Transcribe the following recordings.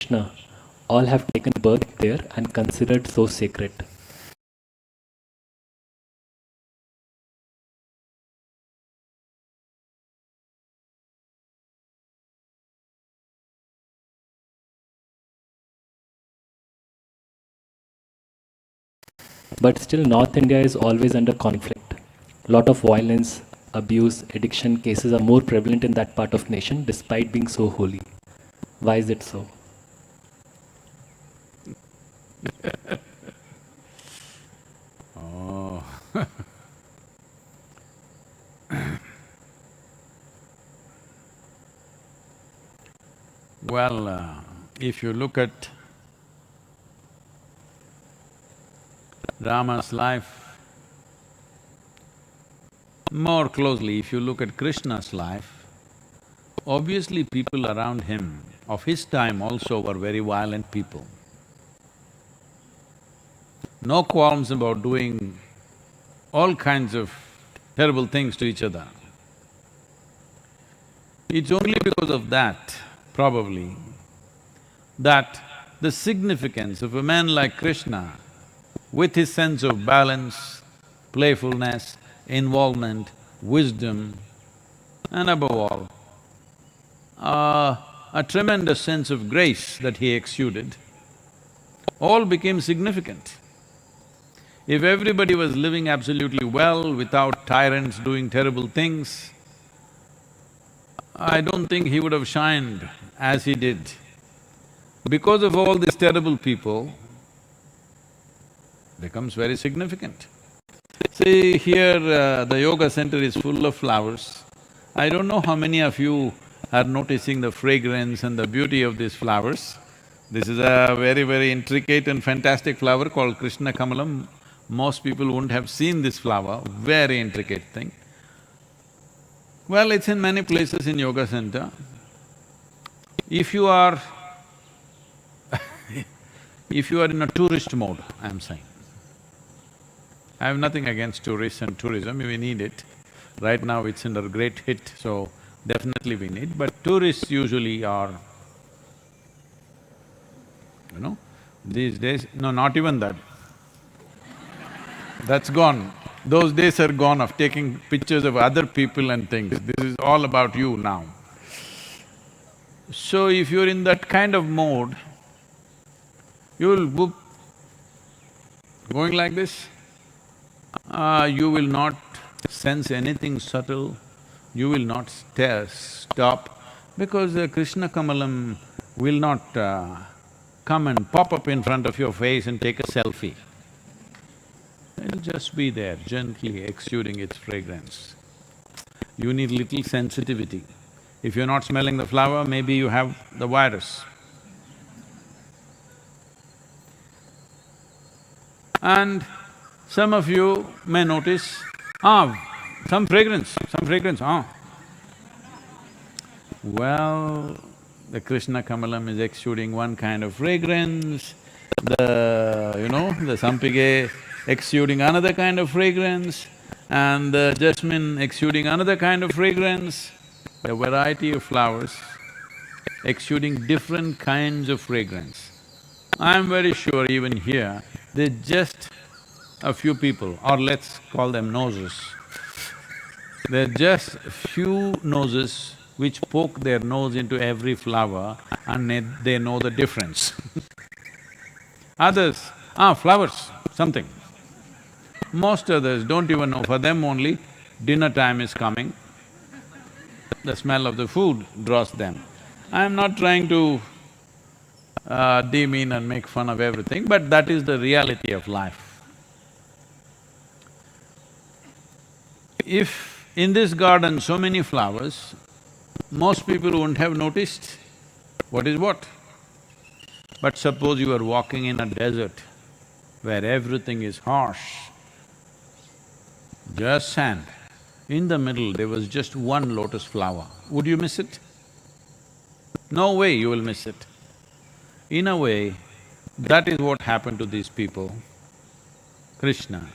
Krishna all have taken birth there and considered so sacred. But still, North India is always under conflict. Lot of violence, abuse, addiction cases are more prevalent in that part of nation despite being so holy. Why is it so? Oh. Well, if you look at Rama's life more closely, if you look at Krishna's life, obviously people around him of his time also were very violent people. No qualms about doing all kinds of terrible things to each other. It's only because of that, probably, that the significance of a man like Krishna, with his sense of balance, playfulness, involvement, wisdom, and above all, a tremendous sense of grace that he exuded, all became significant. If everybody was living absolutely well without tyrants doing terrible things, I don't think he would have shined as he did. Because of all these terrible people, becomes very significant. See, here the yoga center is full of flowers. I don't know how many of you are noticing the fragrance and the beauty of these flowers. This is a very, very intricate and fantastic flower called Krishna Kamalam. Most people wouldn't have seen this flower, very intricate thing. Well, it's in many places in yoga center. If you are if you are in a tourist mode, I'm saying, I have nothing against tourists and tourism, we need it. Right now it's under great hit, so definitely we need, but tourists usually are, these days, no, not even that. That's gone. Those days are gone of taking pictures of other people and things. This is all about you now. So if you're in that kind of mode, you'll whoop, going like this, you will not sense anything subtle, you will not stop, because Krishna Kamalam will not come and pop up in front of your face and take a selfie. It'll just be there, gently exuding its fragrance. You need little sensitivity. If you're not smelling the flower, maybe you have the virus. And some of you may notice, some fragrance, Well, the Krishna Kamalam is exuding one kind of fragrance, the Sampige exuding another kind of fragrance, and the jasmine exuding another kind of fragrance. A variety of flowers exuding different kinds of fragrance. I'm very sure even here, there's just a few people, or let's call them noses. There are just few noses which poke their nose into every flower and they know the difference. Others, flowers, something. Most others don't even know, for them only dinner time is coming, the smell of the food draws them. I'm not trying to demean and make fun of everything, but that is the reality of life. If in this garden so many flowers, most people wouldn't have noticed what is what. But suppose you are walking in a desert where everything is harsh, just sand. In the middle, there was just one lotus flower. Would you miss it? No way you will miss it. In a way, that is what happened to these people, Krishna.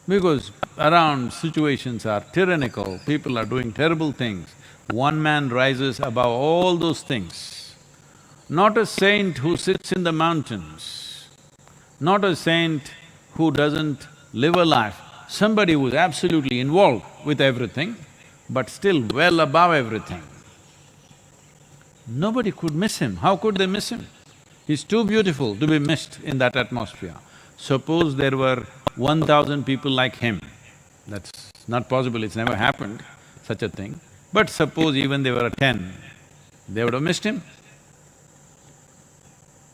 Because around situations are tyrannical, people are doing terrible things, one man rises above all those things Not a saint who sits in the mountains, not a saint who doesn't live a life, somebody who's absolutely involved with everything, but still well above everything. Nobody could miss him. How could they miss him? He's too beautiful to be missed in that atmosphere. Suppose there were 1,000 people like him, that's not possible, it's never happened, such a thing. But suppose even there were 10, they would have missed him.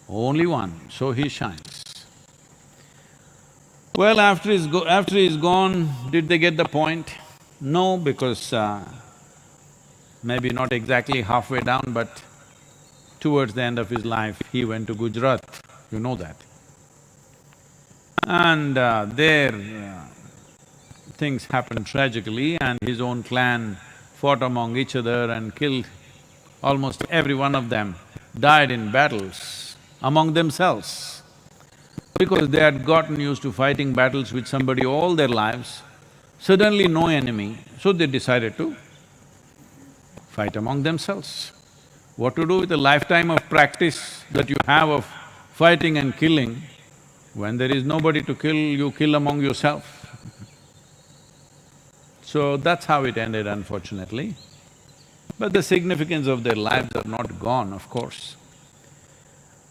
Only one, so he shines. Well, after he's gone, did they get the point? No, because maybe not exactly halfway down, but towards the end of his life, he went to Gujarat, you know that. And there things happened tragically and his own clan fought among each other and killed almost every one of them, died in battles among themselves. Because they had gotten used to fighting battles with somebody all their lives, suddenly no enemy, so they decided to fight among themselves. What to do with a lifetime of practice that you have of fighting and killing? When there is nobody to kill, you kill among yourself. So that's how it ended, unfortunately. But the significance of their lives are not gone, of course.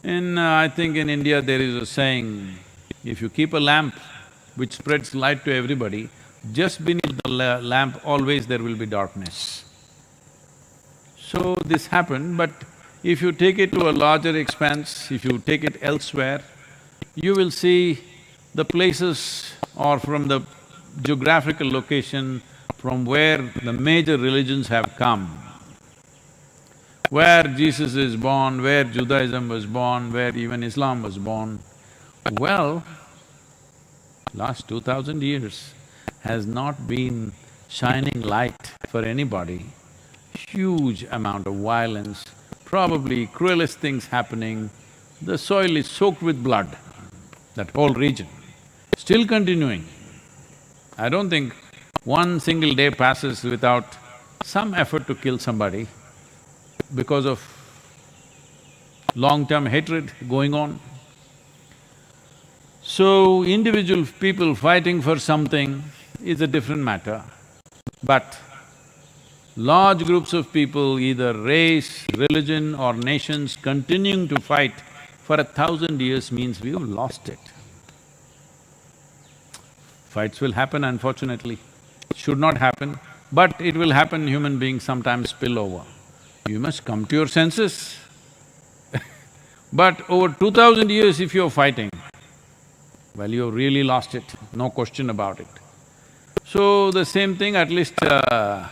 I think in India there is a saying, if you keep a lamp which spreads light to everybody, just beneath the lamp always there will be darkness. So this happened, but if you take it to a larger expanse, if you take it elsewhere, you will see the places or from the geographical location from where the major religions have come, where Jesus is born, where Judaism was born, where even Islam was born. Well, last 2000 years has not been shining light for anybody. Huge amount of violence, probably cruelest things happening. The soil is soaked with blood, that whole region, still continuing. I don't think one single day passes without some effort to kill somebody because of long-term hatred going on. So, individual people fighting for something is a different matter, but large groups of people, either race, religion or nations continuing to fight for 1,000 years means we've lost it. Fights will happen, unfortunately. It should not happen, but it will happen, human beings sometimes spill over. You must come to your senses. But over 2000 years if you're fighting, well, you've really lost it, no question about it. So the same thing, at least the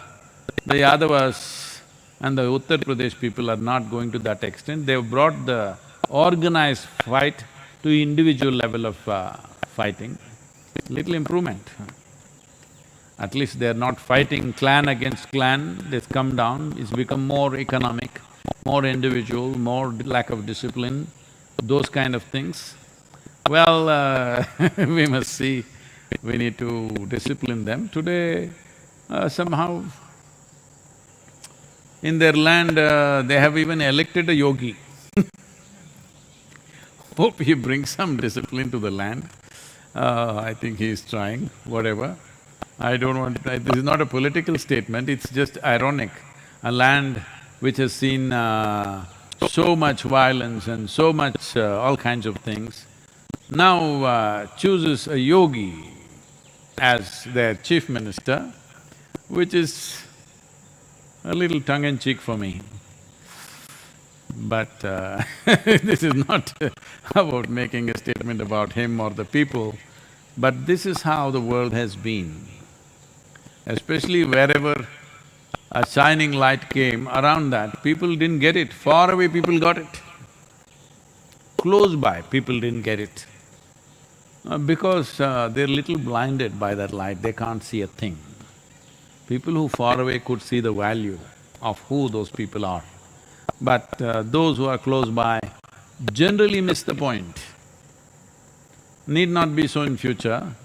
Yadavas and the Uttar Pradesh people are not going to that extent. They've brought the organized fight to individual level of fighting, little improvement. At least they're not fighting clan against clan, they've come down, it's become more economic, more individual, more lack of discipline, those kind of things. Well, we must see, we need to discipline them. Today, somehow, in their land, they have even elected a yogi. Hope he brings some discipline to the land. I think he is trying, whatever. I don't want… this is not a political statement, it's just ironic. A land which has seen so much violence and so much all kinds of things, now chooses a yogi as their chief minister, which is a little tongue-in-cheek for me. But this is not about making a statement about him or the people, but this is how the world has been. Especially wherever a shining light came, around that, people didn't get it, far away people got it. Close by, people didn't get it. Because they're little blinded by that light, they can't see a thing. People who far away could see the value of who those people are. But those who are close by generally miss the point. Need not be so in future,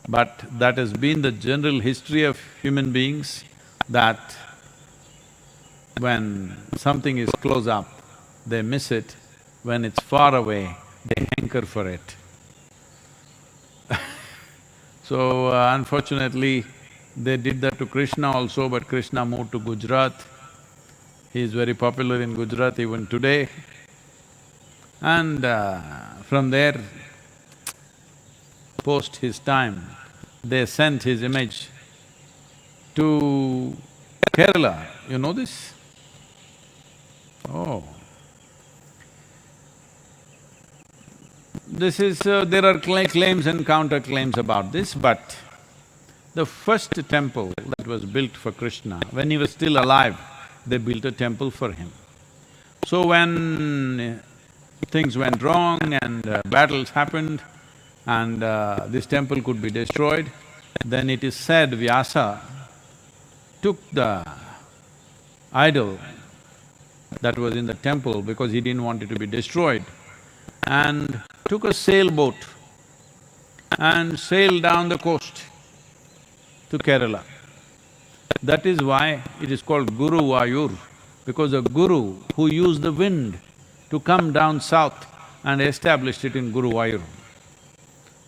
but that has been the general history of human beings, that when something is close up, they miss it When it's far away, they hanker for it. So, unfortunately, they did that to Krishna also, but Krishna moved to Gujarat. He is very popular in Gujarat even today. And from there, post his time, they sent his image to Kerala. You know this? Oh. This is… there are claims and counterclaims about this, but the first temple that was built for Krishna, when he was still alive, they built a temple for him. So when things went wrong and battles happened and this temple could be destroyed, then it is said Vyasa took the idol that was in the temple because he didn't want it to be destroyed and took a sailboat and sailed down the coast to Kerala. That is why it is called Guru Vayur, because a guru who used the wind to come down south and established it in Guru Vayur.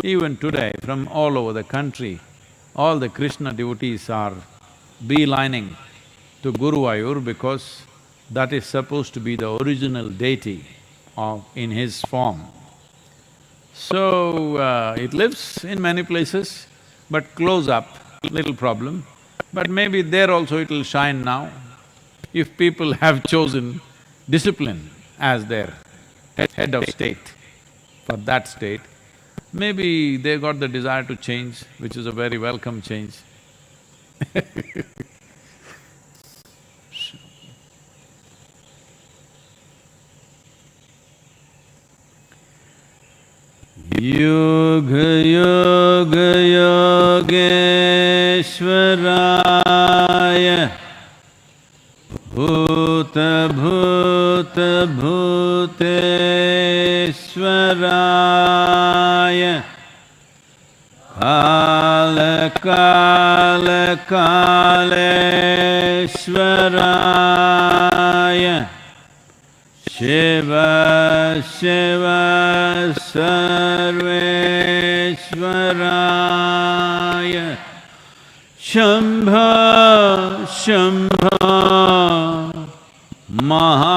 Even today, from all over the country, all the Krishna devotees are beelining to Guru Vayur because that is supposed to be the original deity in his form. So, it lives in many places, but close up, little problem. But maybe there also it'll shine now, if people have chosen discipline as their head of state for that state, maybe they got the desire to change, which is a very welcome change. Yoga Yoga Yogeshwaraya Bhuta Bhuta Bhuteshwaraya Kala Kala Kaleshwaraya Shiva Shiva Sarveshwaraya Shambha Shambha Maha